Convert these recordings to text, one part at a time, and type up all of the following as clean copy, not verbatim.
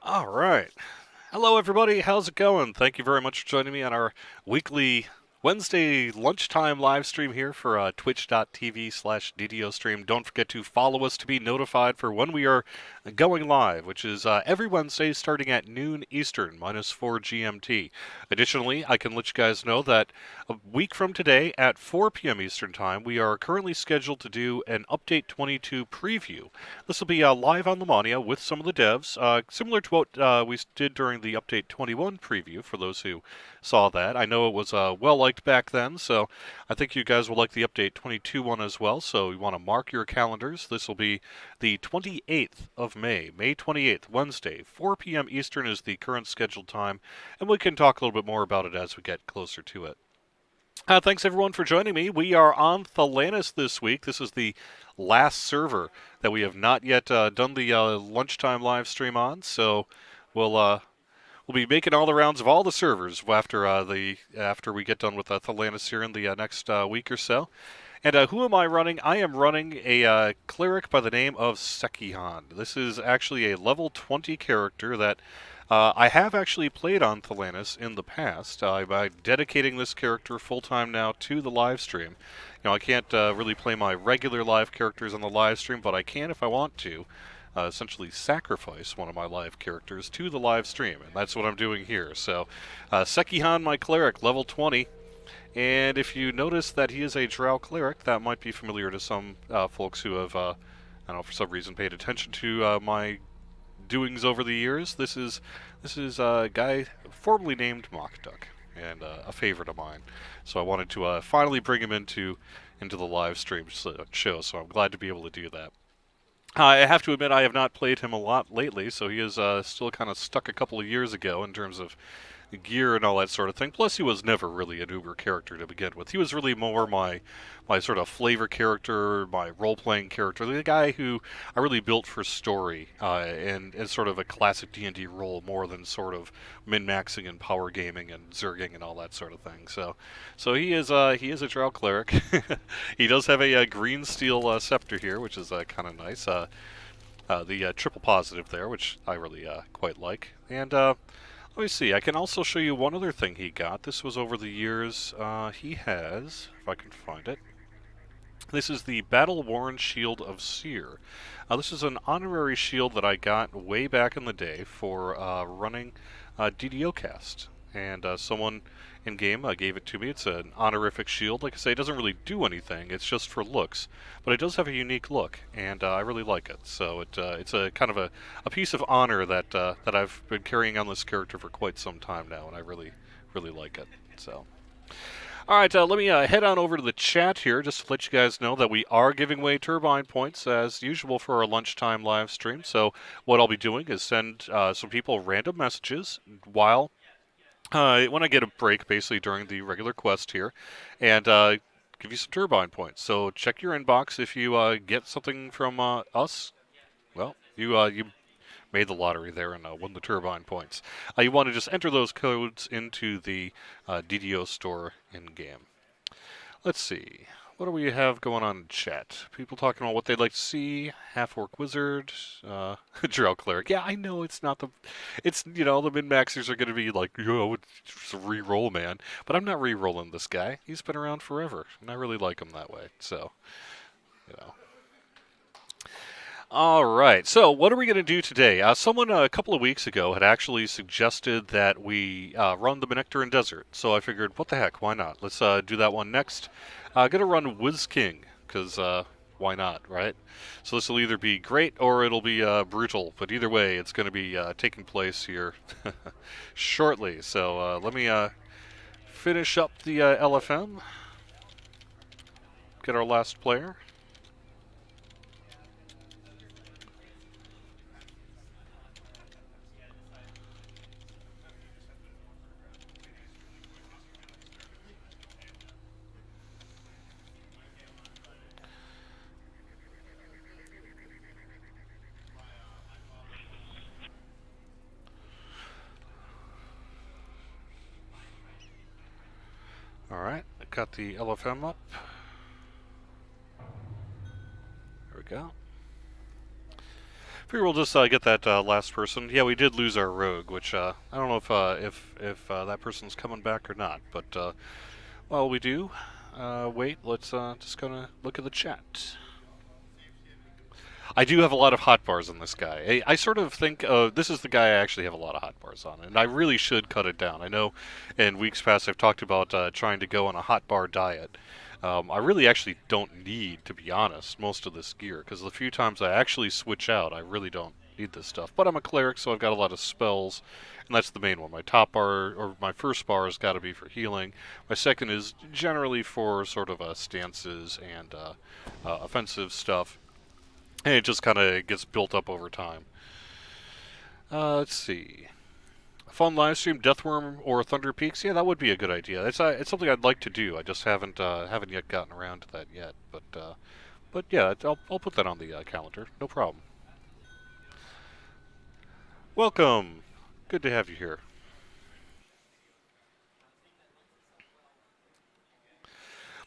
All right. Hello, everybody. How's it going? Thank you very much for joining me on our weekly Wednesday lunchtime live stream here for twitch.tv/DDO stream. Don't forget to follow us to be notified for when we are going live, which is every Wednesday starting at noon Eastern, -4 GMT. Additionally, I can let you guys know that a week from today at 4 p.m. Eastern Time, we are currently scheduled to do an Update 22 preview. This will be live on Lamania with some of the devs, similar to what we did during the Update 21 preview, for those who saw that. I know it was well liked back then, so I think you guys will like the Update 22 one as well, so you want to mark your calendars. This will be the 28th of May, May 28th, Wednesday, 4 p.m. Eastern is the current scheduled time, and we can talk a little bit more about it as we get closer to it. Thanks everyone for joining me. We are on Thelanis this week. This is the last server that we have not yet done the lunchtime live stream on, so we'll be making all the rounds of all the servers after we get done with Thelanis here in the next week or so. And who am I running? I am running a cleric by the name of Sekihan. This is actually a level 20 character that I have actually played on Thelanis in the past. I'm dedicating this character full time now to the live stream. I can't really play my regular live characters on the live stream, but I can if I want to. Essentially sacrifice one of my live characters to the live stream, and that's what I'm doing here. So, Sekihan, my cleric, level 20. And if you notice that he is a Drow cleric, that might be familiar to some folks who have, I don't know, for some reason paid attention to my doings over the years. This is a guy formerly named Mockduck, and a favorite of mine. So I wanted to finally bring him into the live stream show. So I'm glad to be able to do that. I have to admit I have not played him a lot lately, so he is still kind of stuck a couple of years ago in terms of gear and all that sort of thing. Plus, he was never really an uber character to begin with. He was really more my sort of flavor character, my role playing character, the guy who I really built for story and sort of a classic D&D role more than sort of min maxing and power gaming and zerging and all that sort of thing. So he is a drow cleric. He does have a green steel scepter here, which is kind of nice. The triple positive there, which I really quite like. And let me see. I can also show you one other thing he got. This was over the years. He has, if I can find it. This is the Battle Worn Shield of Seer. This is an honorary shield that I got way back in the day for running DDO cast. And someone in game gave it to me. It's an honorific shield. Like I say, it doesn't really do anything. It's just for looks, but it does have a unique look, and I really like it. So it's a kind of a piece of honor that I've been carrying on this character for quite some time now, and I really like it. So. All right, let me head on over to the chat here just to let you guys know that we are giving away turbine points as usual for our lunchtime live stream. So what I'll be doing is send some people random messages while when I get a break, basically during the regular quest here, and give you some turbine points. So check your inbox if you get something from us. Well, you made the lottery there and won the turbine points. You want to just enter those codes into the DDO store in game. Let's see. What do we have going on in chat? People talking about what they'd like to see. Half-orc wizard, Drow cleric. Yeah, I know it's not the, it's the min maxers are going to be like, yo, it's a re-roll, man. But I'm not re-rolling this guy. He's been around forever, and I really like him that way. So, you know. All right. So, what are we going to do today? Someone a couple of weeks ago had actually suggested that we run the Menectarun Desert. So I figured, what the heck? Why not? Let's do that one next. I'm going to run Whiz King because why not, right? So this will either be great or it'll be brutal. But either way, it's going to be taking place here shortly. So let me finish up the LFM. Get our last player. All right, I got the LFM up. There we go. Figure we'll just get that last person. Yeah, we did lose our rogue, which I don't know if that person's coming back or not. But while we do, wait. Let's just gonna look at the chat. I do have a lot of hot bars on this guy. I sort of think this is the guy I actually have a lot of hot bars on, and I really should cut it down. I know in weeks past I've talked about trying to go on a hot bar diet. I really actually don't need, to be honest, most of this gear, because the few times I actually switch out, I really don't need this stuff. But I'm a cleric, so I've got a lot of spells, and that's the main one. My top bar, or my first bar, has got to be for healing. My second is generally for sort of stances and offensive stuff. And it just kind of gets built up over time. Let's see. A fun live stream, Deathworm or Thunder Peaks. Yeah, that would be a good idea. It's something I'd like to do. I just haven't yet gotten around to that yet. But yeah, I'll put that on the calendar. No problem. Welcome. Good to have you here.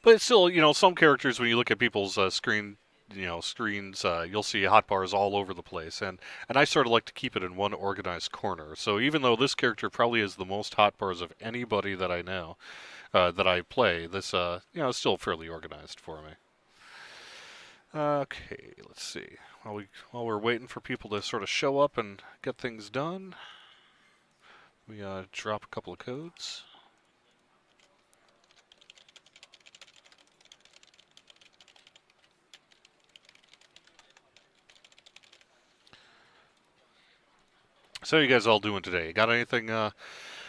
But it's still, some characters when you look at people's screens, you'll see hotbars all over the place, and I sort of like to keep it in one organized corner. So even though this character probably has the most hotbars of anybody that I know, that I play, this is still fairly organized for me. Okay, let's see. While we're waiting for people to sort of show up and get things done, we drop a couple of codes. So how you guys all doing today? Got anything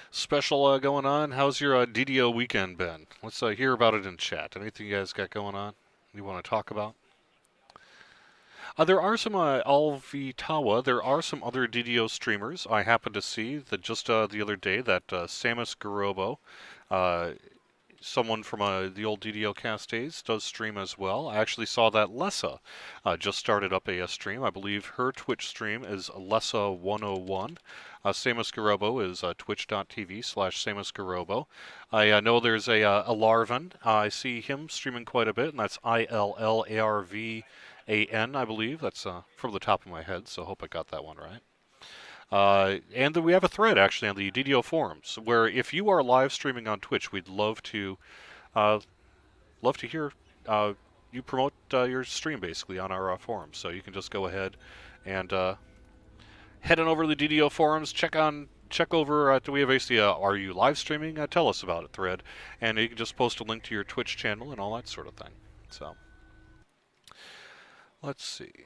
special going on? How's your DDO weekend been? Let's hear about it in chat. Anything you guys got going on you want to talk about? There are some Alvitawa. There are some other DDO streamers. I happened to see that just the other day that Samus Garobo, someone from the old DDO cast days, does stream as well. I actually saw that Lessa just started up a stream. I believe her Twitch stream is Lessa101. Samus Garobo is twitch.tv/SamusGarobo. I know there's a Larvin. I see him streaming quite a bit, and that's ILLARVAN, I believe. That's from the top of my head, so I hope I got that one right. And then we have a thread actually on the DDO forums where if you are live streaming on Twitch, we'd love to hear you promote your stream basically on our forums. So you can just go ahead and head on over to the DDO forums, check over. Do we have basically are you live streaming? Tell us about it thread, and you can just post a link to your Twitch channel and all that sort of thing. So let's see.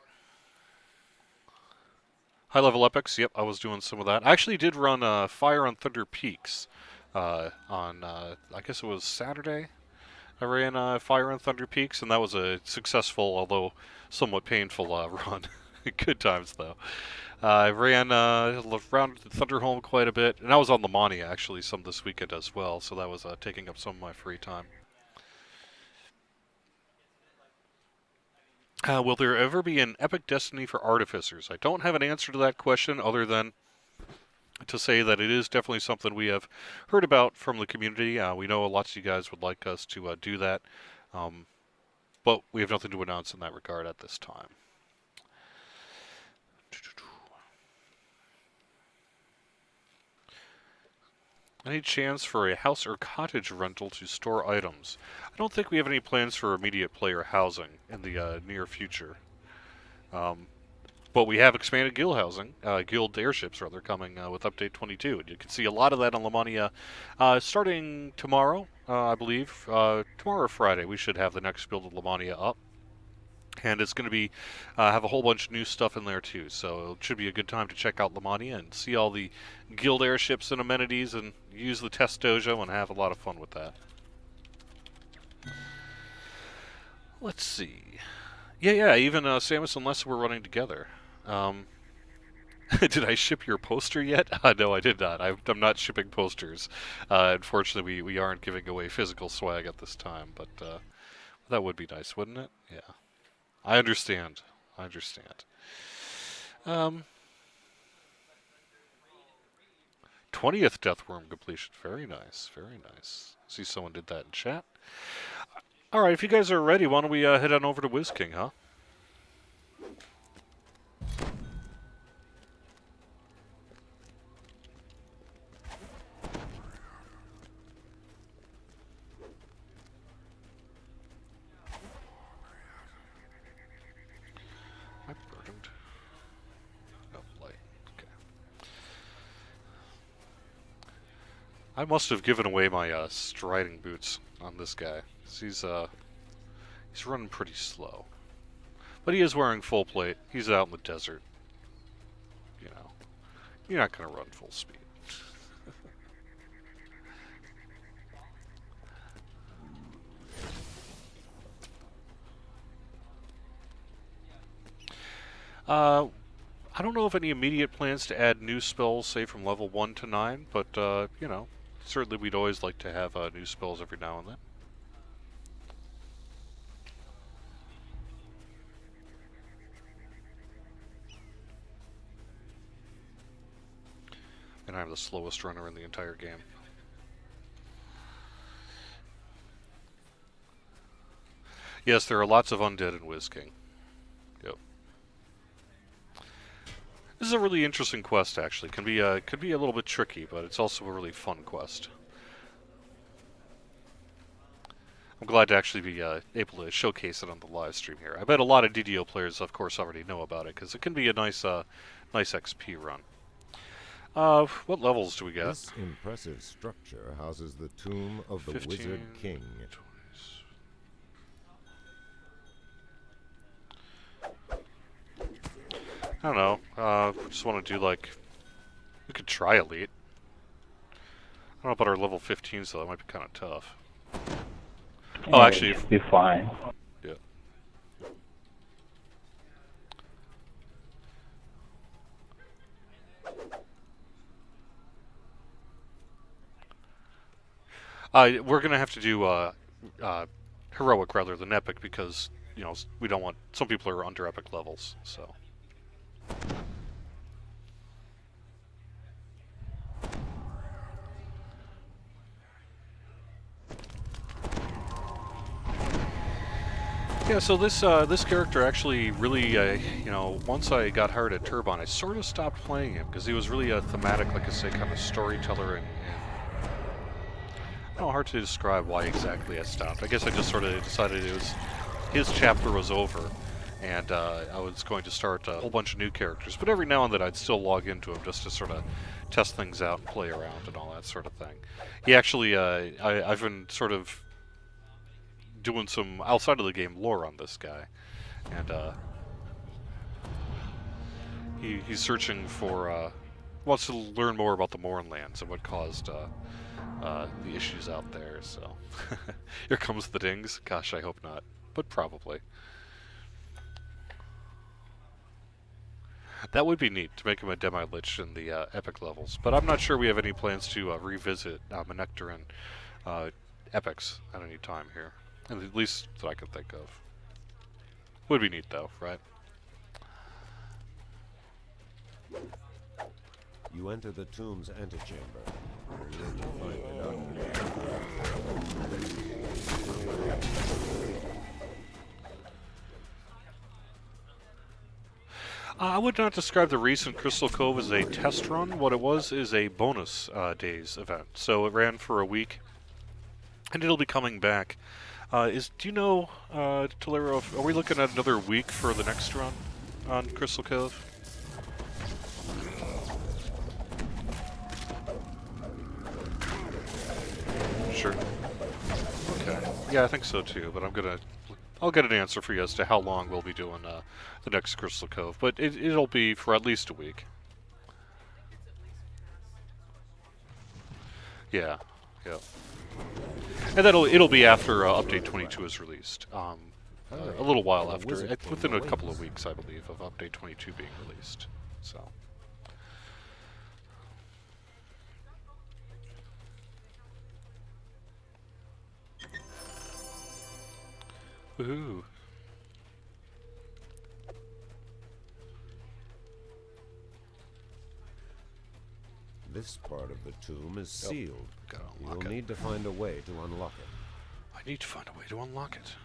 High level epics, yep, I was doing some of that. I actually did run Fire on Thunder Peaks on, I guess it was Saturday. I ran Fire on Thunder Peaks, and that was a successful, although somewhat painful run. Good times, though. I ran around Thunderholm quite a bit, and I was on Lamania actually some this weekend as well, so that was taking up some of my free time. Will there ever be an epic destiny for artificers? I don't have an answer to that question other than to say that it is definitely something we have heard about from the community. We know lots of you guys would like us to do that, but we have nothing to announce in that regard at this time. Any chance for a house or cottage rental to store items? I don't think we have any plans for immediate player housing in the near future. But we have expanded guild housing, guild airships rather, coming with update 22. And you can see a lot of that on Lamania starting tomorrow, I believe. Tomorrow or Friday, we should have the next build of Lamania up. And it's going to be have a whole bunch of new stuff in there too, so it should be a good time to check out Lamania and see all the guild airships and amenities, and use the test dojo and have a lot of fun with that. Let's see. Yeah. Even Samus and Lessa were running together. Did I ship your poster yet? No, I did not. I'm not shipping posters. Unfortunately, we aren't giving away physical swag at this time, but that would be nice, wouldn't it? Yeah. I understand. 20th Deathworm completion. Very nice. See someone did that in chat. Alright, if you guys are ready, why don't we head on over to Whiz King, huh? I must have given away my striding boots on this guy. 'Cause he's running pretty slow. But he is wearing full plate. He's out in the desert. You know, you're not going to run full speed. I don't know of any immediate plans to add new spells, say from level 1 to 9, but, you know, certainly we'd always like to have new spells every now and then. And I'm the slowest runner in the entire game. Yes, there are lots of undead in Whiz King. Yep. This is a really interesting quest, actually. Could be a little bit tricky, but it's also a really fun quest. I'm glad to actually be able to showcase it on the live stream here. I bet a lot of DDO players, of course, already know about it because it can be a nice XP run. What levels do we got? This impressive structure houses the tomb of the 15, Wizard King. 20s. I don't know. Just want to do like... We could try Elite. I don't know about our level 15s though. That might be kind of tough. Oh, actually... It'll be fine. Yeah. We're gonna have to do heroic rather than epic because, you know, we don't want... Some people are under epic levels, so... Yeah, so this character actually really, you know, once I got hired at Turbine, I sort of stopped playing him because he was really a thematic, like I say, kind of storyteller, and I don't know, hard to describe why exactly I stopped. I guess I just sort of decided it was his chapter was over, and I was going to start a whole bunch of new characters. But every now and then I'd still log into him just to sort of test things out and play around and all that sort of thing. He actually, I've been sort of doing some outside of the game lore on this guy, and he's searching for wants to learn more about the Mournlands and what caused the issues out there. So here comes the dings. Gosh, I hope not, but probably. That would be neat to make him a demi-lich in the epic levels, but I'm not sure we have any plans to revisit Menectarun epics at any time here. At least that I can think of. Would be neat though, right? You enter the tomb's antechamber. Here you find I would not describe the recent Crystal Cove as a test run. What it was is a bonus days event. So it ran for a week, and it'll be coming back. Do you know, Tolero, are we looking at another week for the next run on Crystal Cove? Sure. Okay. Yeah, I think so too, but I'll get an answer for you as to how long we'll be doing the next Crystal Cove, but it'll be for at least a week. Yeah. Yeah. And it'll be after update 22 is released. A little while after, within a couple of weeks, I believe, of update 22 being released. So. Woohoo! This part of the tomb is sealed. You'll it. need to find a way to unlock it. I need to find a way to unlock it.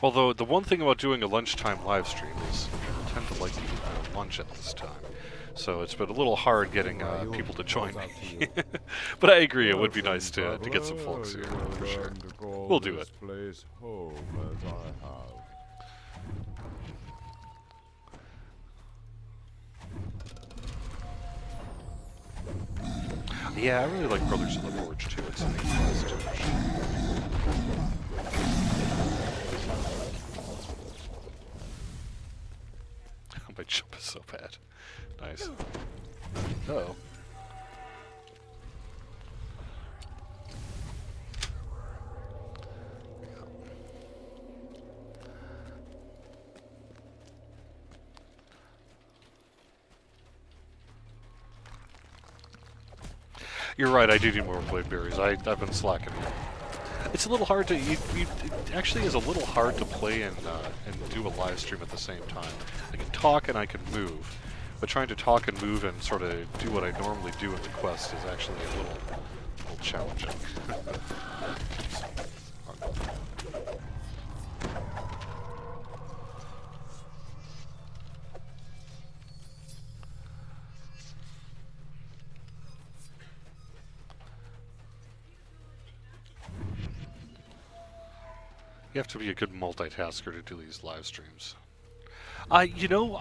Although, the one thing about doing a lunchtime live stream is I tend to like to eat lunch at this time. So it's been a little hard getting people to join me. But I agree, it would be nice to get some folks here, for sure. We'll do it. Yeah, I really like Brothers of the Forge too. It's a neat quest. My jump is so bad. Nice. Uh-oh. You're right, I do need more blade berries. I've been slacking. It's a little hard to... it actually is a little hard to play and do a live stream at the same time. I can talk and I can move, but trying to talk and move and sort of do what I normally do in the quest is actually a little challenging. You have to be a good multitasker to do these live streams. You know,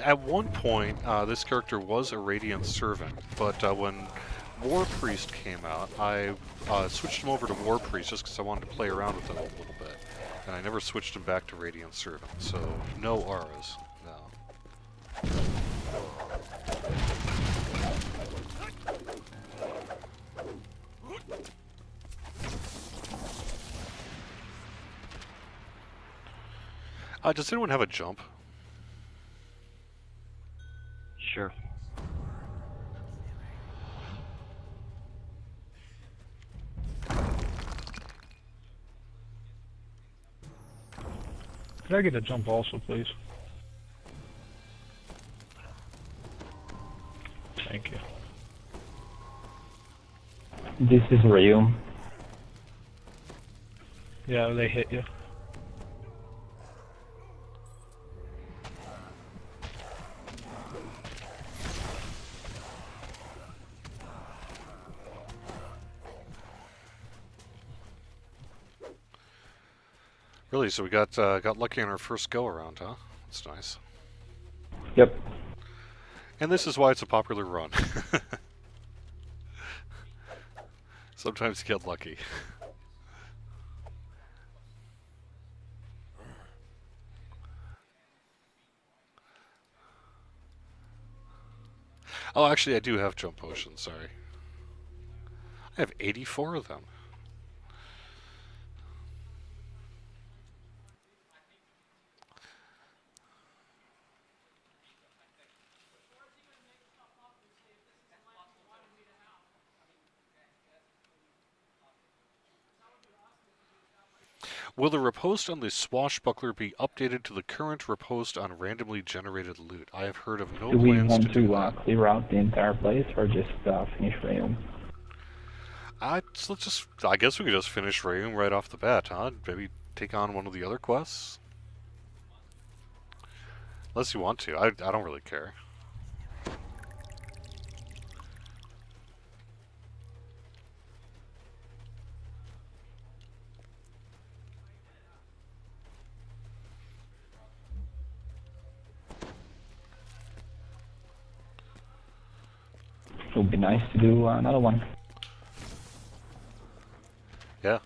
at one point, this character was a Radiant Servant, but when War Priest came out, I switched him over to War Priest just because I wanted to play around with him a little bit. And I never switched him back to Radiant Servant, so no auras, no. Does anyone have a jump? Sure. Could I get a jump also, please? Thank you. This is Rayum. Yeah, they hit you. Really? So we got lucky on our first go around, huh? That's nice. Yep. And this is why it's a popular run. Sometimes you get lucky. Oh, actually, I do have jump potions, sorry. I have 84 of them. Will the riposte on the swashbuckler be updated to the current riposte on randomly generated loot? I have heard of no Do we plans want to do to that. clear out the entire place or just finish Rayum? So let's just... I guess we could just finish Rayum right off the bat, huh? Maybe take on one of the other quests? Unless you want to. I don't really care. It would be nice to do another one. Yeah.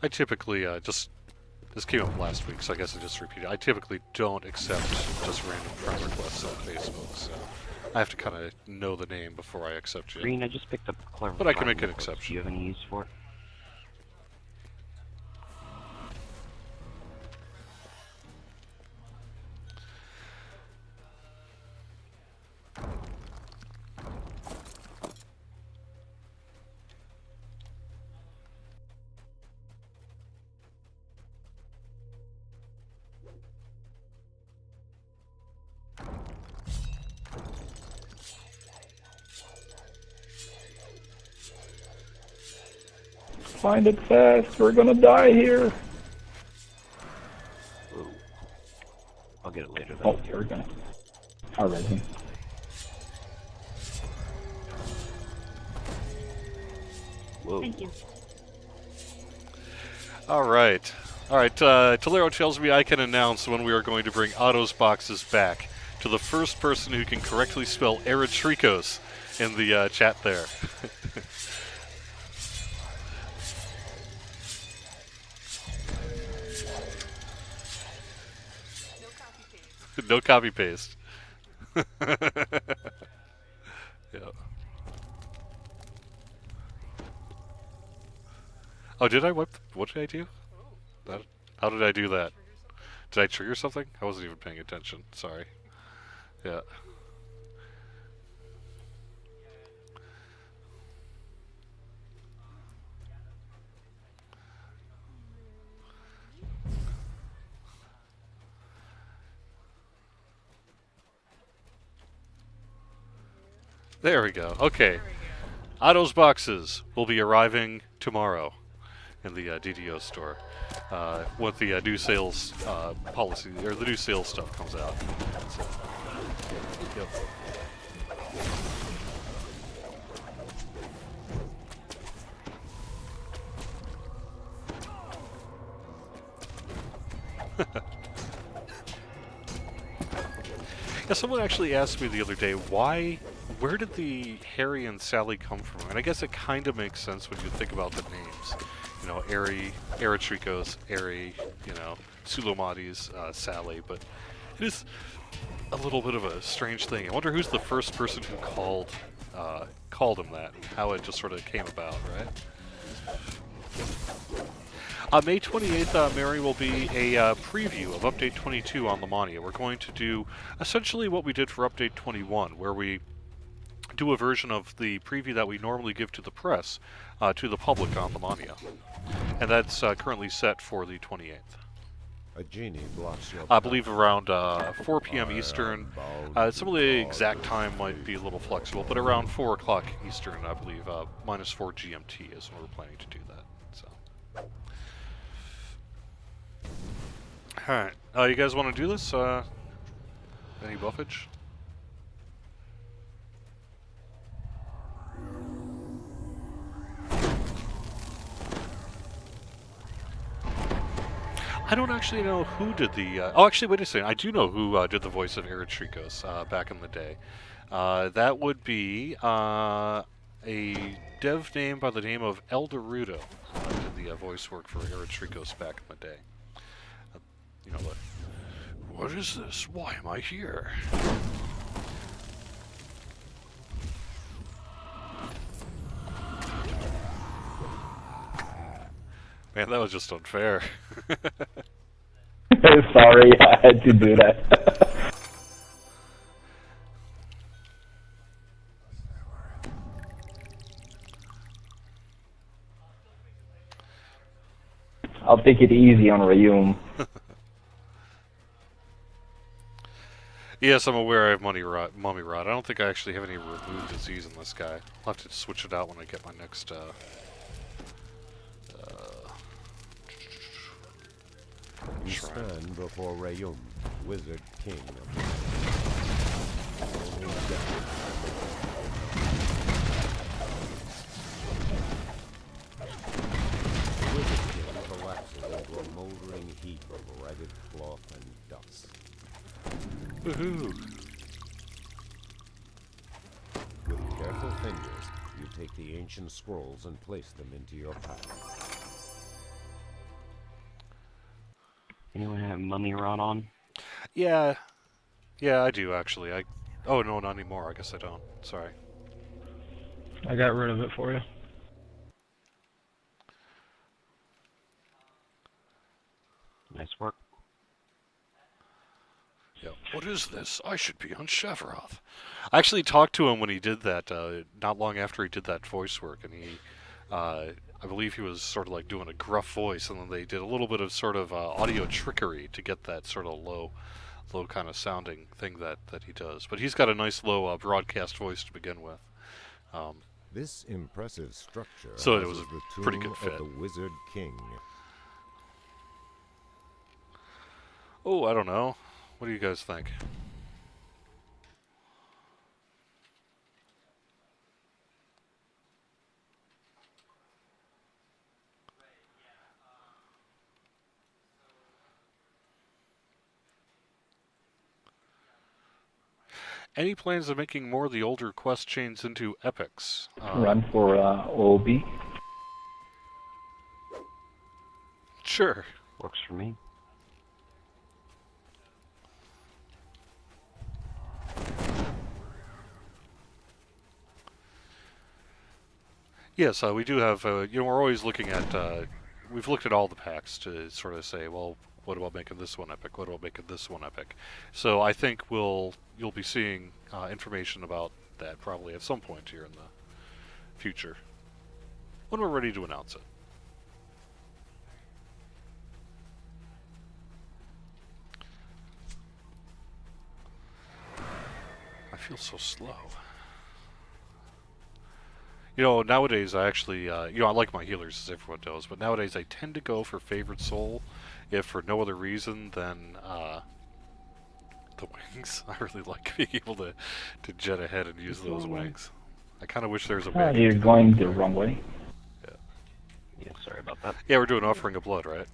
I typically this came up last week, so I guess I just repeated. I typically don't accept just random friend requests on Facebook, so I have to kind of know the name before I accept you. Green, I just picked up a clever. But I can make an notebook. exception. Do you have any use for it? Find it fast. We're gonna die here. Ooh. I'll get it later Oh, then. here we're gonna. I'll res him. Whoa. Thank you. All right. All right. Tolero tells me I can announce when we are going to bring Otto's boxes back to the first person who can correctly spell Eretrikos in the chat there. No copy paste. Yeah. Oh, did I? What did I do? How did I do that? Did I trigger something? I wasn't even paying attention. Sorry. Yeah. There we go. Okay. Otto's boxes will be arriving tomorrow in the DDO store with the new sales policy, or the new sales stuff comes out. So, yep. Yeah, someone actually asked me the other day, where did the Harry and Sally come from? And I guess it kind of makes sense when you think about the names. You know, Airy, Eretrikos, Airy, you know, Sulomati's, Sally, but it is a little bit of a strange thing. I wonder who's the first person who called him that, and how it just sort of came about, right? May 28th, Mary, will be a preview of Update 22 on Lamania. We're going to do essentially what we did for Update 21, where we do a version of the preview that we normally give to the press to the public on Lamania. And that's currently set for the 28th. A genie blocks your I believe around 4 p.m. Eastern. Some of the exact time might be a little flexible, but around 4 o'clock Eastern, I believe, -4 GMT is when we're planning to do that. So. Alright, you guys want to do this? Any buffage? I don't actually know who did the... oh, actually, wait a second. I do know who did the voice of Eretrikos back in the day. That would be a dev name by the name of Elderudo. Did the voice work for Eretrikos back in the day. You know, like, what is this? Why am I here? Man, that was just unfair. Sorry, I had to do that. I'll take it easy on Rayum. Yes, I'm aware I have mummy rot. I don't think I actually have any removed disease in this guy. I'll have to switch it out when I get my next, You shrine. stand before Rayum, Wizard King of the Wizard King collapses into a moldering heap of ragged cloth and dust. Woohoo! With careful fingers, you take the ancient scrolls and place them into your pack. Anyone have mummy rod on? Yeah. Yeah, I do, actually. Oh, no, not anymore. I guess I don't. Sorry. I got rid of it for you. Nice work. Yeah. What is this? I should be on Chevroth. I actually talked to him when he did that, not long after he did that voice work, and he, I believe he was sort of like doing a gruff voice, and then they did a little bit of sort of audio trickery to get that sort of low kind of sounding thing that he does. But he's got a nice low broadcast voice to begin with. This impressive structure So it was houses a the pretty tomb good fit. of the Wizard King. Oh, I don't know. What do you guys think? Any plans of making more of the older quest chains into epics? Run for OOB. Sure. Works for me. Yes, we do have, we're always looking at, we've looked at all the packs to sort of say, well, what about making this one epic? What about making this one epic? So I think you'll be seeing information about that probably at some point here in the future, when we're ready to announce it. I feel so slow. You know, nowadays I actually, I like my healers, as everyone knows, but nowadays I tend to go for favorite soul, if for no other reason than the wings. I really like being able to jet ahead and use those wings. I kind of wish there was a way. You're going the wrong way. Yeah, sorry about that. Yeah, we're doing Offering of Blood, right?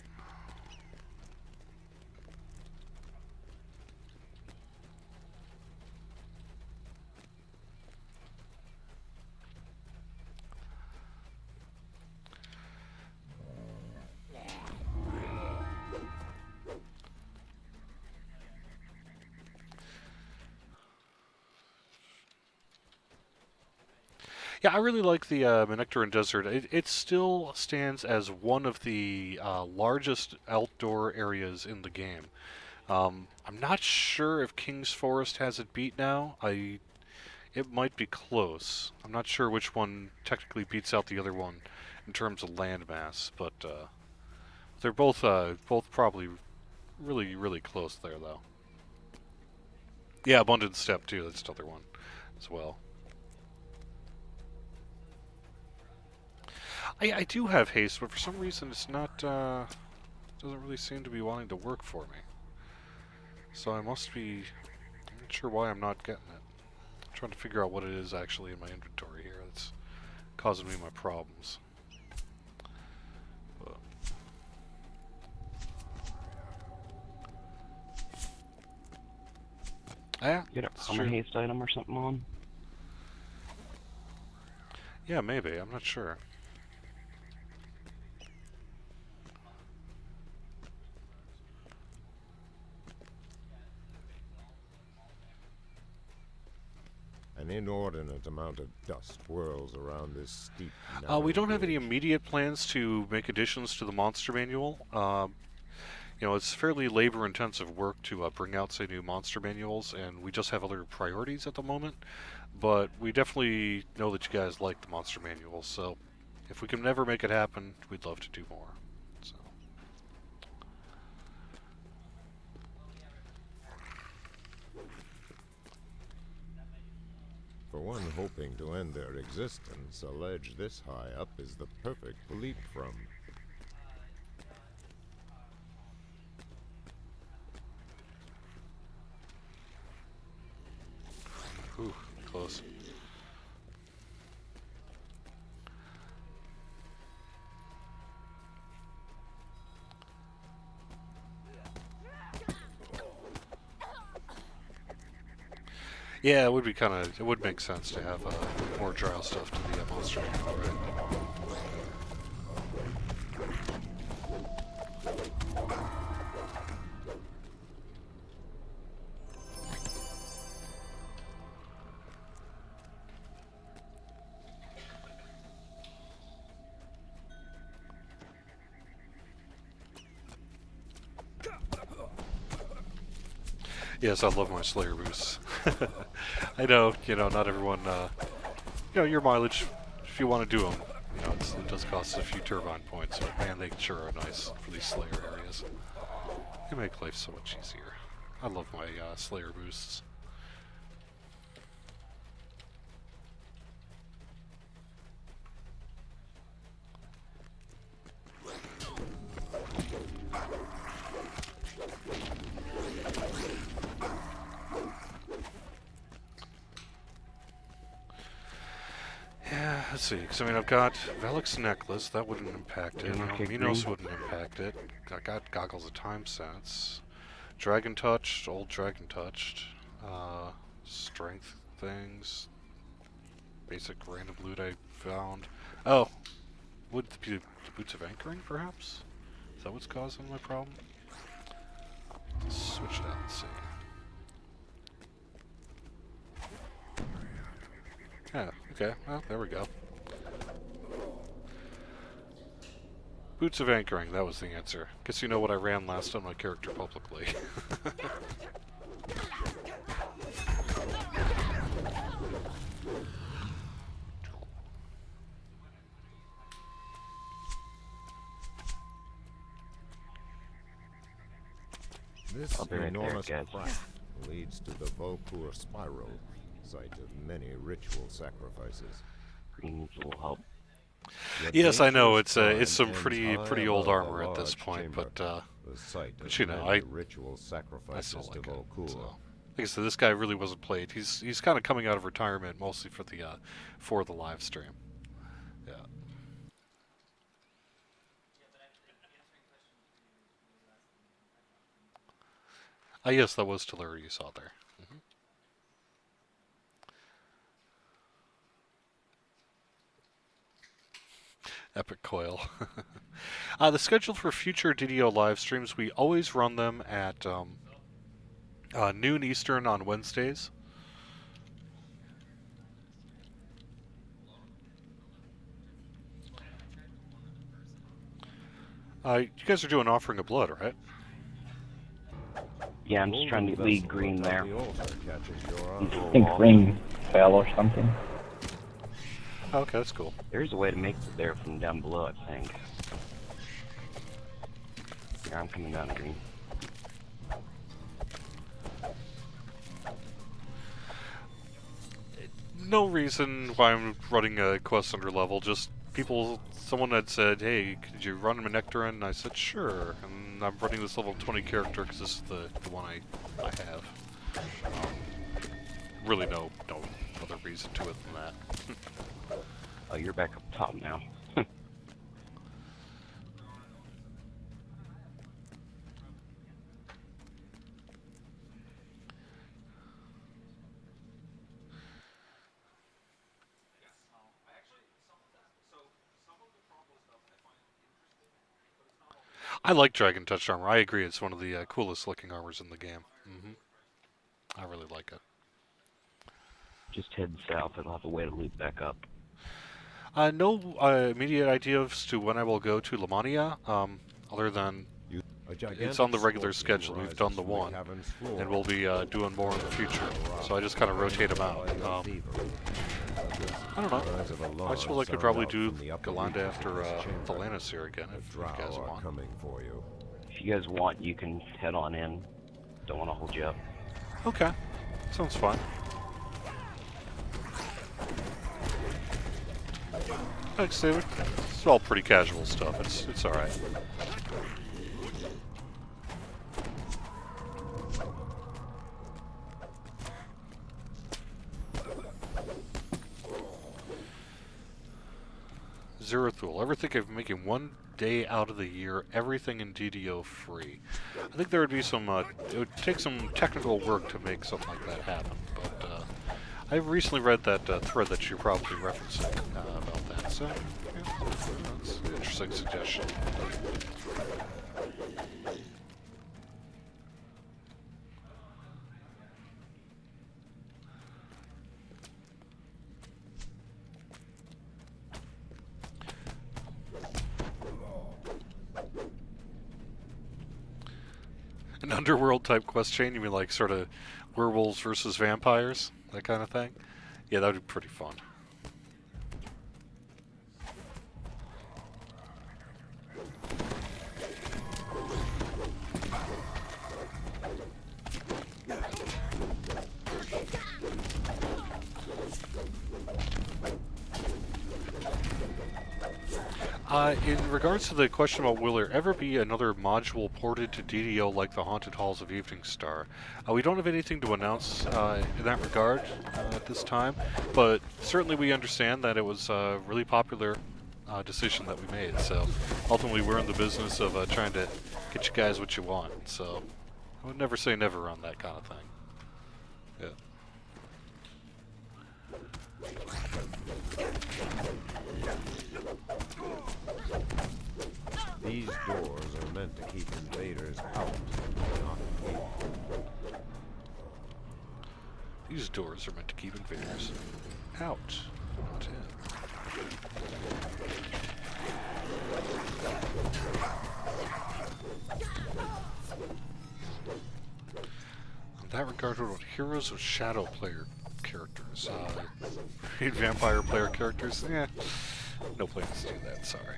Yeah, I really like the Menectarun Desert. It still stands as one of the largest outdoor areas in the game. I'm not sure if King's Forest has it beat now. It might be close. I'm not sure which one technically beats out the other one in terms of landmass, but they're both probably really, really close there, though. Yeah, Abundant Step too. That's the other one as well. I do have haste, but for some reason it's not, doesn't really seem to be wanting to work for me. So I'm not sure why I'm not getting it. I'm trying to figure out what it is actually in my inventory here that's causing me my problems. But yeah, Get a it's armor true. haste item or something on? Yeah, maybe. I'm not sure. An inordinate amount of dust whirls around this steep, We narrow don't have any bridge. immediate plans to make additions to the monster manual. It's fairly labor-intensive work to bring out, say, new monster manuals, and we just have other priorities at the moment. But we definitely know that you guys like the monster manual, so if we can never make it happen, we'd love to do more. So. For one hoping to end their existence, a ledge this high up is the perfect leap from. Ooh, close. Yeah, it would be it would make sense to have more trial stuff to the monster manual, right? Yes, I love my Slayer boosts. I know, not everyone, your mileage, if you want to do them, it does cost a few turbine points, but man, they sure are nice for these Slayer areas. They make life so much easier. I love my Slayer boosts. see, because I mean I've got Velik's necklace, that wouldn't impact it. Yeah, okay, Minos green. wouldn't impact it. I got goggles of time sense. Dragon touched, old dragon touched. Strength things. Basic random loot I found. Oh, would be the boots of anchoring, perhaps? Is that what's causing my problem? Let's switch that and see. Yeah, okay, well, there we go. Boots of anchoring, that was the answer. Guess you know what I ran last on my character publicly. This I'll be right there, enormous guys. crack leads to the Vaucour Spiral, site of many ritual sacrifices. Green needs a little help. Yet Yes, I know, it's dangerous some crime pretty ends high old above armor the at this large point, chamber, but the site of you know, many ritual I sacrifices still to like it. Vaucour. So. Like I said, this guy really wasn't played. He's kind of coming out of retirement, mostly for the live stream. Yeah. Ah, yes, that was Tiller you saw there. Epic coil. The schedule for future DDO live streams, we always run them at noon Eastern on Wednesdays. You guys are doing Offering of Blood, right? Yeah, I'm just trying to lead green there. The altar catches your eye. Needs a I little think wall. green fell or something. Oh, okay, that's cool. There's a way to make it there from down below, I think. Yeah, I'm coming down green. No reason why I'm running a quest under level, just someone had said, hey, could you run Menectarun? And I said, sure. And I'm running this level 20 character because this is the one I have. Really no other reason to it than that. Oh, you're back up top now. I like Dragon Touch armor. I agree, it's one of the coolest looking armors in the game. I really like it. Just head south. It'll have a way to loop back up. No immediate idea as to when I will go to Lamania, other than it's on the regular schedule. We've done the one, and we'll be doing more in the future. So I just kind of rotate them out. I don't know. I suppose I could probably do Galanda after Thelanis here again, if you guys want. Coming for you. If you guys want, you can head on in. Don't want to hold you up. Okay, sounds fine. Thanks, David. It's all pretty casual stuff. It's all right. Zerathul. Ever think of making one day out of the year, everything in DDO free? I think there would be some, it would take some technical work to make something like that happen, but I recently read that thread that you're probably referencing about that, so yeah, that's an interesting suggestion. An underworld type quest chain? You mean like sort of werewolves versus vampires? That kind of thing? Yeah, that would be pretty fun. In regards to the question about will there ever be another module ported to DDO like the Haunted Halls of Evening Star, we don't have anything to announce in that regard at this time, but certainly we understand that it was a really popular decision that we made, so ultimately we're in the business of trying to get you guys what you want, so I would never say never on that kind of thing. Yeah. These doors are meant to keep invaders out, not in. These doors are meant to keep invaders out, not in. In that regard, what about heroes of shadow player characters? Vampire player characters? Eh, no plans to do that, sorry.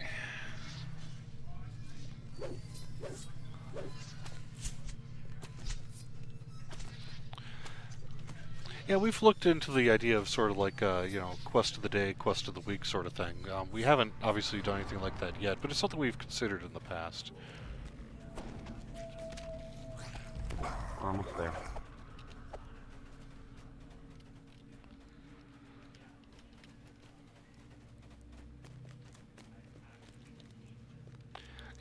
Yeah, we've looked into the idea of sort of like, you know, quest of the day, quest of the week sort of thing. We haven't obviously done anything like that yet, but it's something we've considered in the past. Almost there.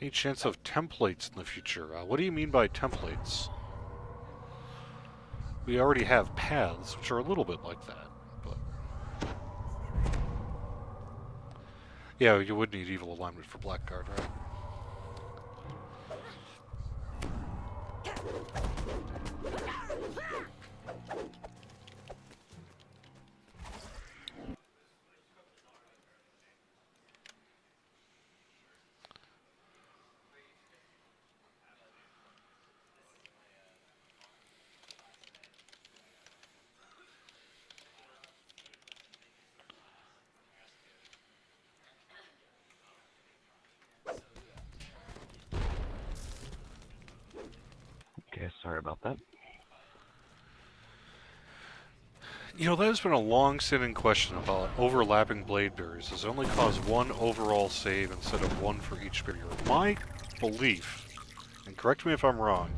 Any chance of templates in the future? What do you mean by templates? We already have paths, which are a little bit like that, but... Yeah, you would need evil alignment for Blackguard, right? Okay, sorry about that. You know, that has been a long-standing question about overlapping blade barriers. Does it only cause one overall save instead of one for each barrier? My belief, and correct me if I'm wrong,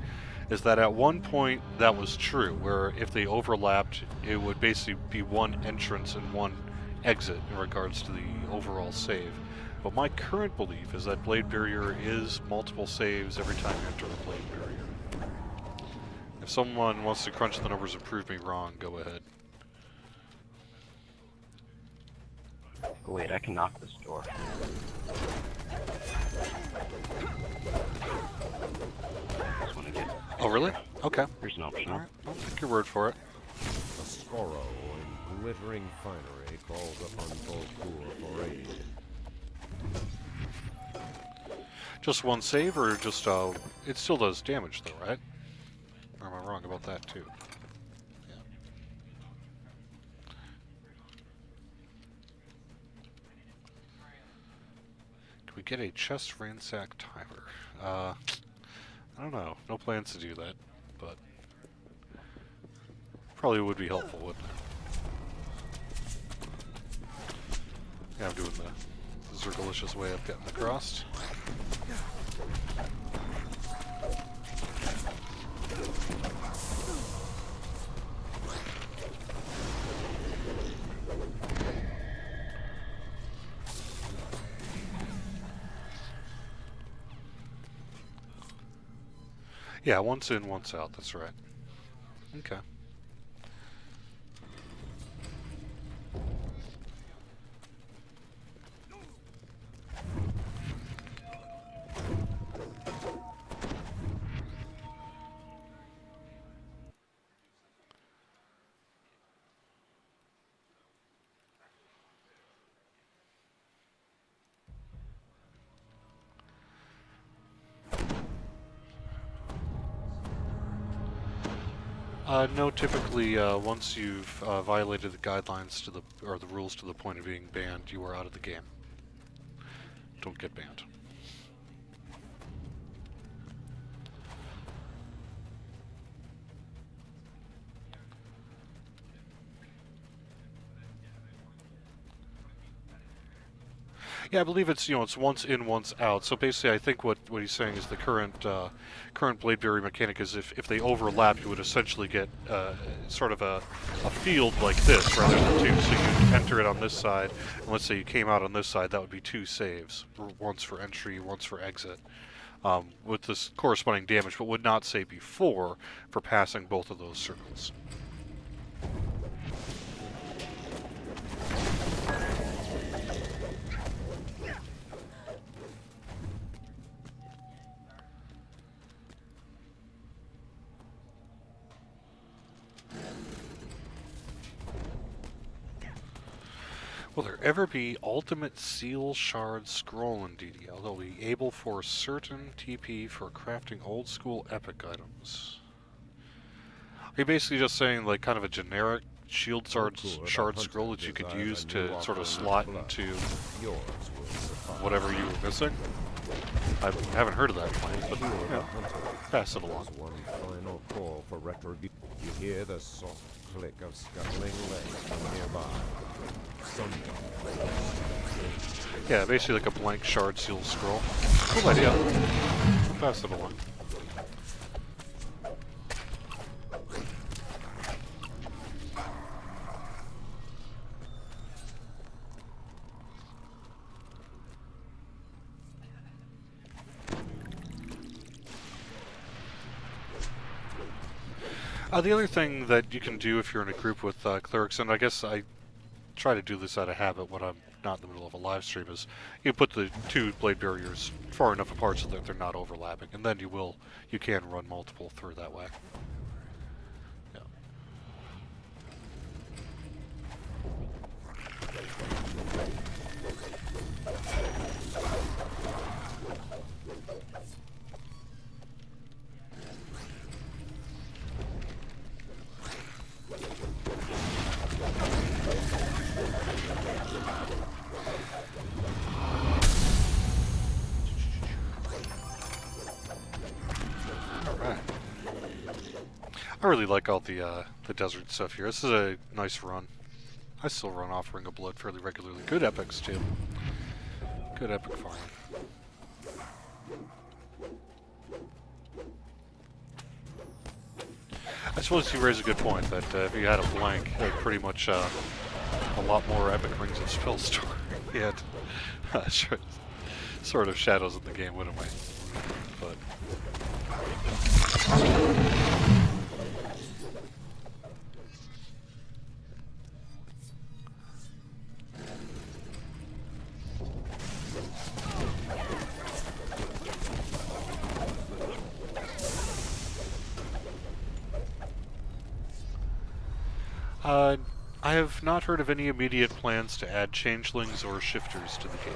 is that at one point that was true, where if they overlapped, it would basically be one entrance and one exit in regards to the overall save. But my current belief is that blade barrier is multiple saves every time you enter the blade barrier. If someone wants to crunch the numbers and prove me wrong, go ahead. Oh, wait, I can knock this door. Just want to get... Oh, really? Okay. Here's an option. Alright, I'll take your word for it. A Scorro in glittering finery calls upon Volkur for aid. Just one save, or just, it still does damage though, right? Or am I wrong about that too? Yeah. Can we get a chest ransack timer? I don't know. No plans to do that, but probably would be helpful, wouldn't it? Yeah, I'm doing the Zergalicious way of getting across. Yeah, once in, once out, that's right. Okay. No, typically, once you've violated the guidelines to the, or the rules to the point of being banned, you are out of the game. Don't get banned. Yeah, I believe it's it's once in, once out. So basically, I think what he's saying is the current blade berry mechanic is if they overlap, you would essentially get sort of a field like this rather than two. So you enter it on this side, and let's say you came out on this side, that would be two saves, once for entry, once for exit, with this corresponding damage, but would not say before for passing both of those circles. Will there ever be ultimate seal shard scroll in DDO? They'll be able for certain TP for crafting old school epic items. Are you basically just saying like kind of a generic shield shard scroll that you could use to sort of slot into whatever you were missing? I haven't heard of that plan, but yeah, pass it along. One final call for retribution. You hear the soft click of scuttling legs from nearby. Yeah, basically like a blank shard seal scroll. Cool idea. Pass it along. The other thing that you can do if you're in a group with clerics, and I guess I try to do this out of habit when I'm not in the middle of a live stream, is you put the two blade barriers far enough apart so that they're not overlapping, and then you can run multiple through that way. Yeah. I really like all the desert stuff here. This is a nice run. I still run off Ring of Blood fairly regularly. Good epics too. Good epic farming. I suppose you raise a good point that if you had a blank, pretty much a lot more epic Rings of Spell story. We had sort of shadows in the game, wouldn't we? But. I have not heard of any immediate plans to add changelings or shifters to the game.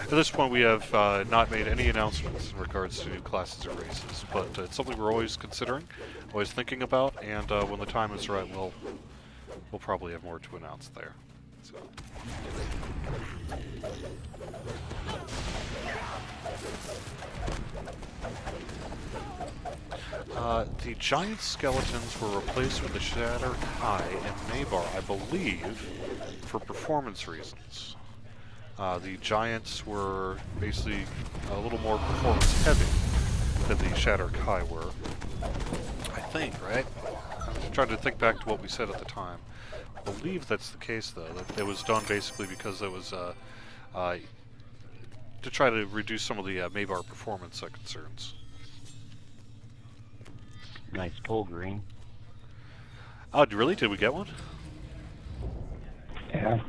At this point, we have not made any announcements in regards to new classes or races, but it's something we're always considering, always thinking about, and when the time is right, we'll probably have more to announce there. So. The giant skeletons were replaced with the Shattered High and Maybar, I believe, for performance reasons. The giants were basically a little more performance heavy than the Shattered High were. I think, right? I'm trying to think back to what we said at the time. I believe that's the case, though, that it was done basically because it was to try to reduce some of the Maybar performance concerns. Nice pull, Green. Oh, really? Did we get one? Yeah.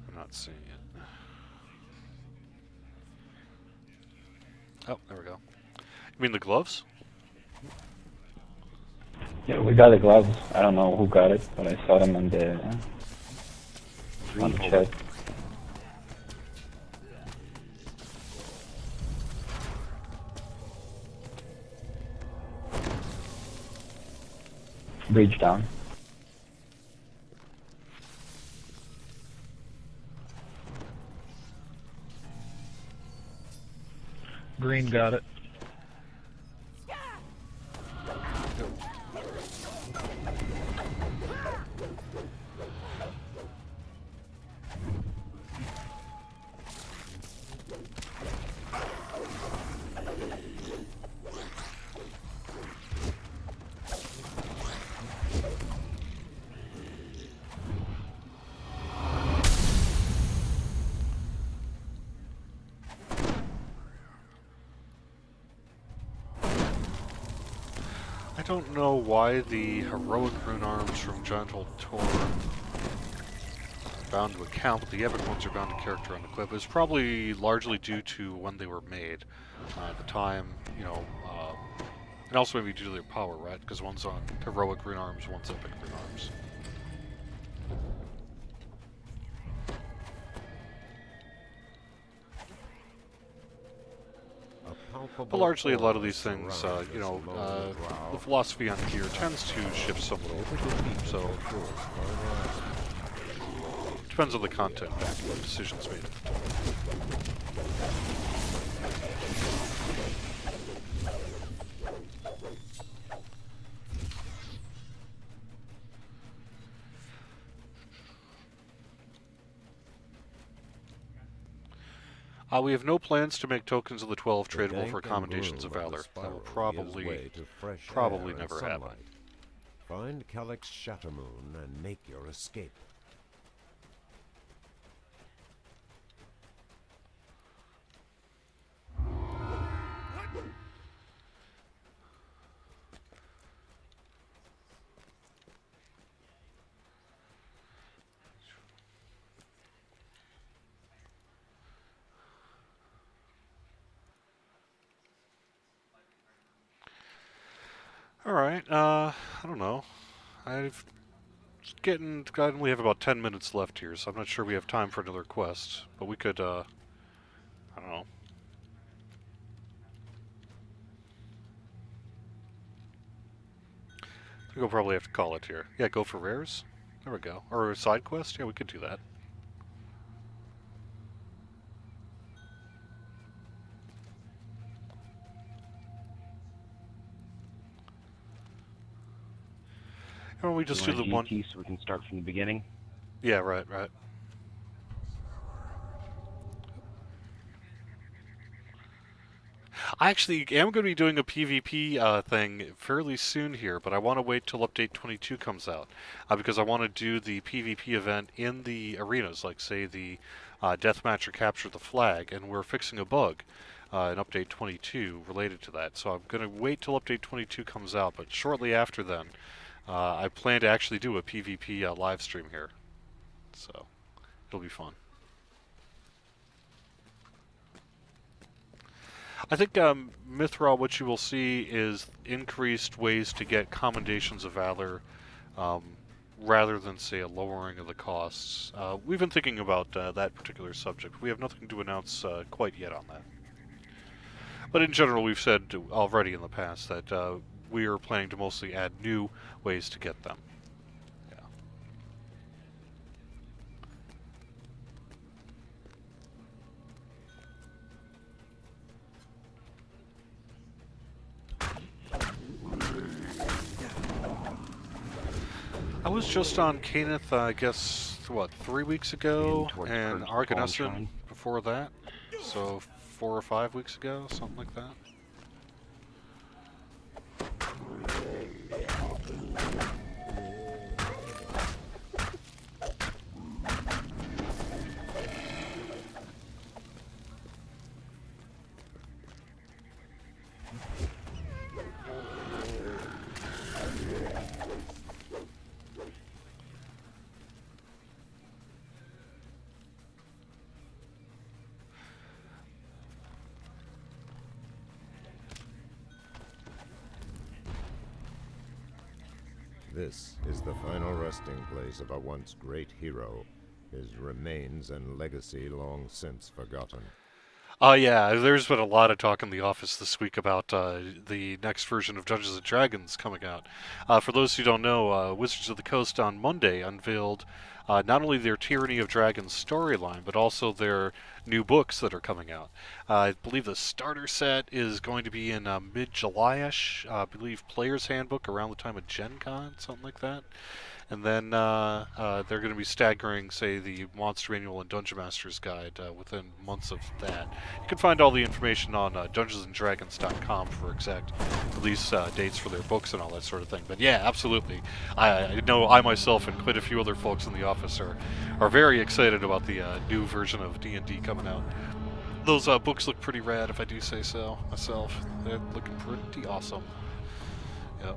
I'm not seeing it. Oh, there we go. You mean the gloves? Yeah, we got the gloves. I don't know who got it, but I saw them on the chest. Bridge down. Green got it. I don't know why the heroic rune arms from Gentle Tor are bound to account, but the epic ones are bound to character on the clip. It's probably largely due to when they were made, the time, you know, and also maybe due to their power, right? Because one's on heroic rune arms, one's epic rune arms. But largely, a lot of these things, you know, the philosophy on gear tends to shift somewhat over time, so depends on the content pack and what decisions made. We have no plans to make tokens of the 12 tradable for commendations of valor. That will probably never happen. Find Calyx Shattermoon and make your escape. Alright, I don't know. We have about 10 minutes left here, so I'm not sure we have time for another quest. But we could, I don't know. I think we'll probably have to call it here. Yeah, go for rares? There we go. Or a side quest? Yeah, we could do that. Or we just do the one. GT so we can start from the beginning. Yeah, right. I actually am going to be doing a PvP thing fairly soon here, but I want to wait till Update 22 comes out, because I want to do the PvP event in the arenas, like say the Deathmatch or Capture the Flag, and we're fixing a bug in Update 22 related to that. So I'm going to wait till Update 22 comes out, but shortly after then, I plan to actually do a PvP live stream here, so it'll be fun. I think Mithra, what you will see is increased ways to get commendations of valor, rather than, say, a lowering of the costs. We've been thinking about that particular subject. We have nothing to announce quite yet on that. But in general, we've said already in the past that we are planning to mostly add new ways to get them. I was just on Caneth, I guess, what, 3 weeks ago, and Argonesson before that, so 4 or 5 weeks ago, something like that. This is the final resting place of a once great hero, his remains and legacy long since forgotten. Yeah, there's been a lot of talk in the office this week about the next version of Dungeons and Dragons coming out. For those who don't know, Wizards of the Coast on Monday unveiled not only their Tyranny of Dragons storyline, but also their new books that are coming out. I believe the starter set is going to be in mid-July-ish. I believe Player's Handbook around the time of Gen Con, something like that. And then they're going to be staggering, say, the Monster Manual and Dungeon Master's Guide within months of that. You can find all the information on DungeonsandDragons.com for exact release dates for their books and all that sort of thing. But yeah, absolutely. I know I myself and quite a few other folks in the office are very excited about the new version of D&D coming out. Those books look pretty rad, if I do say so myself. They're looking pretty awesome. Yep.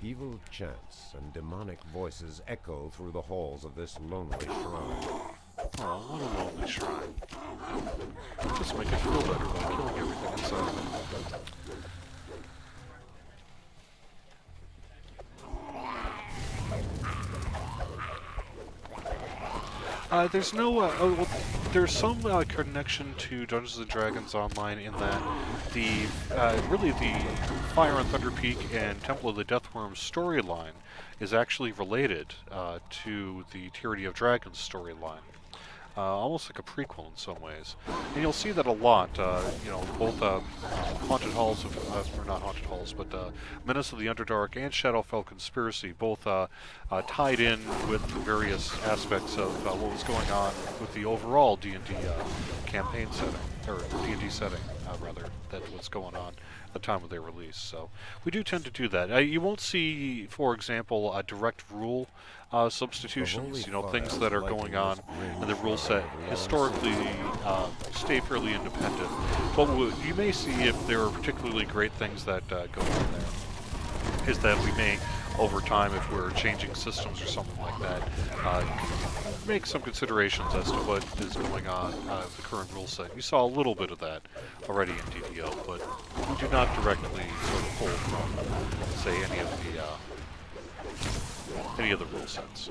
Evil chants and demonic voices echo through the halls of this lonely shrine. Oh, what a lonely shrine. Just make it feel better by killing everything inside. There's no. Well, there's some connection to Dungeons and Dragons Online in that the really the Fire on Thunder Peak and Temple of the Deathworm storyline is actually related to the Tyranny of Dragons storyline. Almost like a prequel in some ways. And you'll see that a lot, both Haunted Halls, or not Haunted Halls, but Menace of the Underdark and Shadowfell Conspiracy, both tied in with the various aspects of what was going on with the overall D&D campaign setting, or D&D setting, rather, that was going on at the time of their release. So we do tend to do that. You won't see, for example, direct rule substitutions, things that are going on in the rule set historically stay fairly independent. But what you may see, if there are particularly great things that go on there, is that we may, over time, if we're changing systems or something like that, make some considerations as to what is going on with the current rule set. You saw a little bit of that already in DDO, but we do not directly sort of pull from, say, any of the rule sets.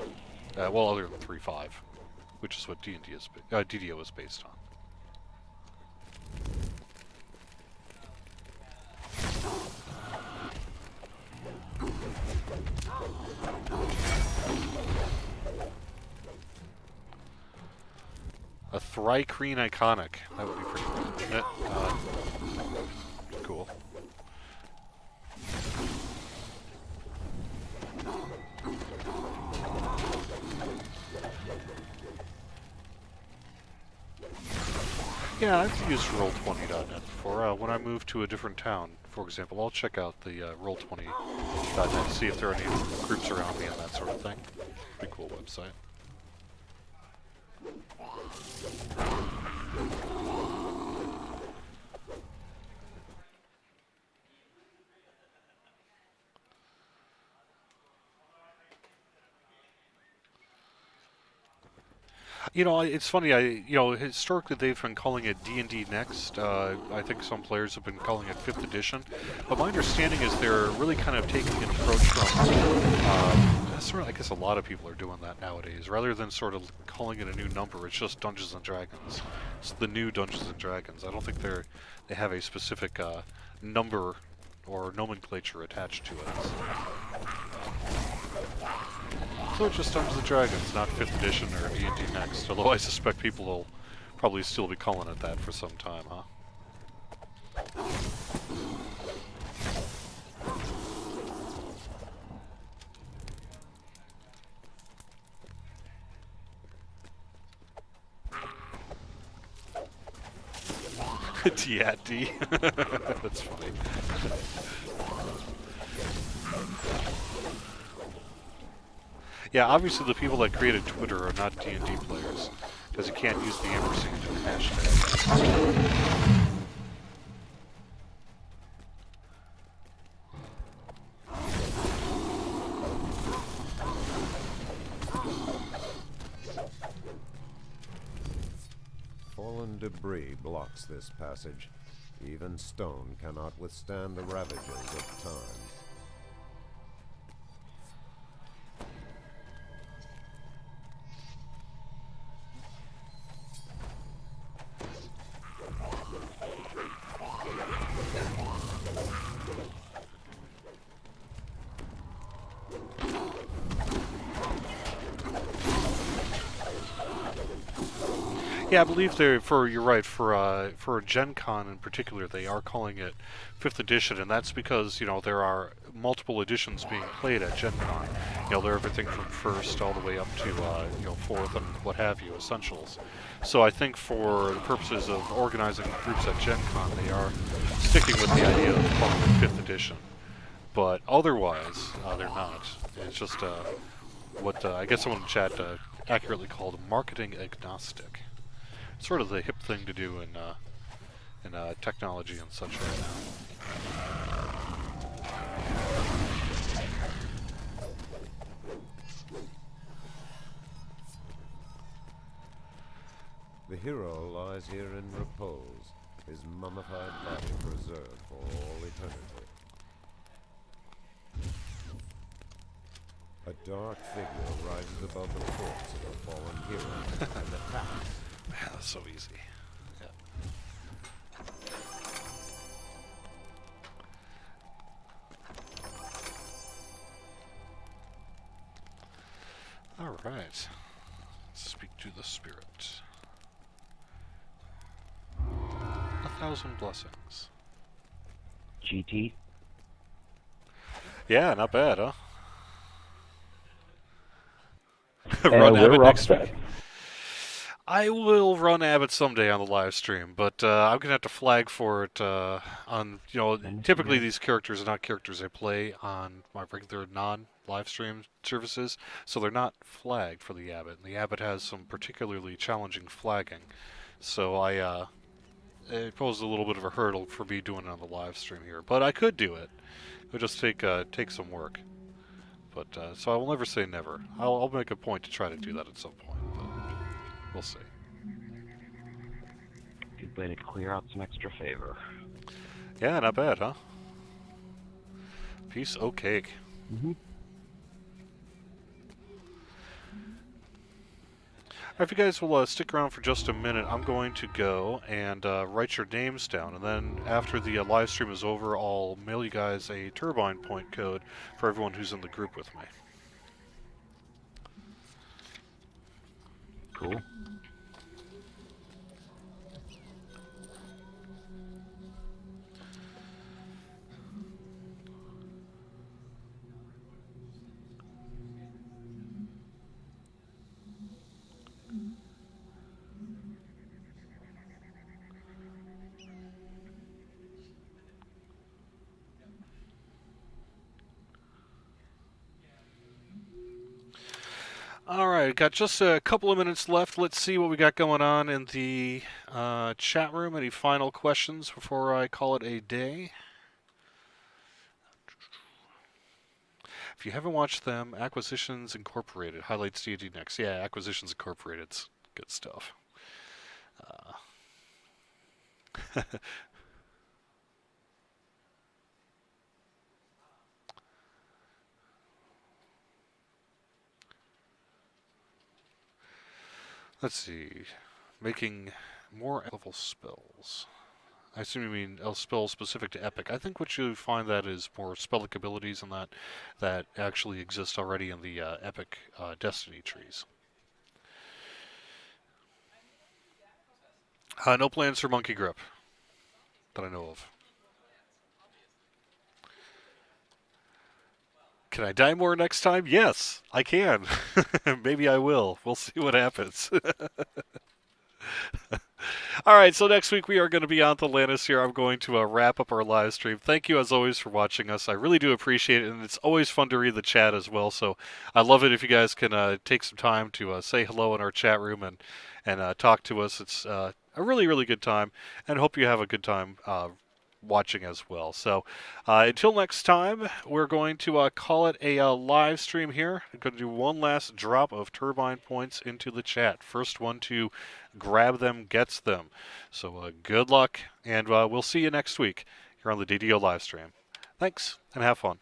Well, other than 3.5, which is what DDO is based on. A Thrycreen Iconic. That would be pretty cool, wouldn't it? Cool. Yeah, I've used Roll20.net before. When I move to a different town, for example, I'll check out the Roll20.net to see if there are any groups around me and that sort of thing. Pretty cool website. It's funny. Historically they've been calling it D&D Next. I think some players have been calling it 5th edition. But my understanding is they're really kind of taking an approach from, I guess a lot of people are doing that nowadays. Rather than sort of calling it a new number, it's just Dungeons and Dragons. It's the new Dungeons and Dragons. I don't think they have a specific number or nomenclature attached to it. So it's just Dungeons & Dragons, not 5th edition or D&D Next, although I suspect people will probably still be calling it that for some time, huh? Yeah, D. That's funny. Yeah, obviously the people that created Twitter are not D&D players, because you can't use the ampersand in hashtag. Fallen debris blocks this passage. Even stone cannot withstand the ravages of time. Yeah, I believe you're right, for Gen Con in particular, they are calling it 5th edition, and that's because, there are multiple editions being played at Gen Con. They're everything from 1st all the way up to, 4th and what have you, Essentials. So I think for the purposes of organizing groups at Gen Con, they are sticking with the idea of calling it 5th edition. But otherwise, they're not. It's just what I guess someone in chat accurately called marketing agnostic. Sort of the hip thing to do in technology and such right now. The hero lies here in repose, his mummified body preserved for all eternity. A dark figure rises above the corpse of a fallen hero and attacks. Man, that's so easy. Yeah. All right. Speak to the spirit. 1,000 blessings. GT. Yeah, not bad, huh? And Run we're Abbott next upset. week. I will run Abbott someday on the live stream, but I'm gonna have to flag for it on. Typically these characters are not characters I play on my regular non-live stream services, so they're not flagged for the Abbott. And the Abbott has some particularly challenging flagging, so it posed a little bit of a hurdle for me doing it on the live stream here. But I could do it. It would just take some work. But so I will never say never. I'll make a point to try to do that at some point. But we'll see. Good way to clear out some extra favor. Yeah, not bad, huh? Piece o' cake. Mm-hmm. If you guys will stick around for just a minute, I'm going to go and write your names down, and then after the live stream is over, I'll mail you guys a turbine point code for everyone who's in the group with me. Cool. Alright, got just a couple of minutes left. Let's see what we got going on in the chat room. Any final questions before I call it a day? If you haven't watched them, Acquisitions Incorporated highlights D&D next. Yeah, Acquisitions Incorporated's good stuff. Let's see. Making more level spells. I assume you mean spells specific to Epic. I think what you find that is more spellic abilities and that actually exist already in the Epic Destiny trees. No plans for Monkey Grip that I know of. Can I die more next time? Yes, I can. Maybe I will. We'll see what happens. All right, so next week we are going to be on Thelanis here. I'm going to wrap up our live stream. Thank you, as always, for watching us. I really do appreciate it, and it's always fun to read the chat as well. So I love it if you guys can take some time to say hello in our chat room and talk to us. It's a really, really good time, and hope you have a good time watching as well. So until next time, we're going to call it a live stream here. I'm going to do one last drop of turbine points into the chat. First one to grab them gets them. So good luck, and we'll see you next week here on the DDO live stream. Thanks, and have fun.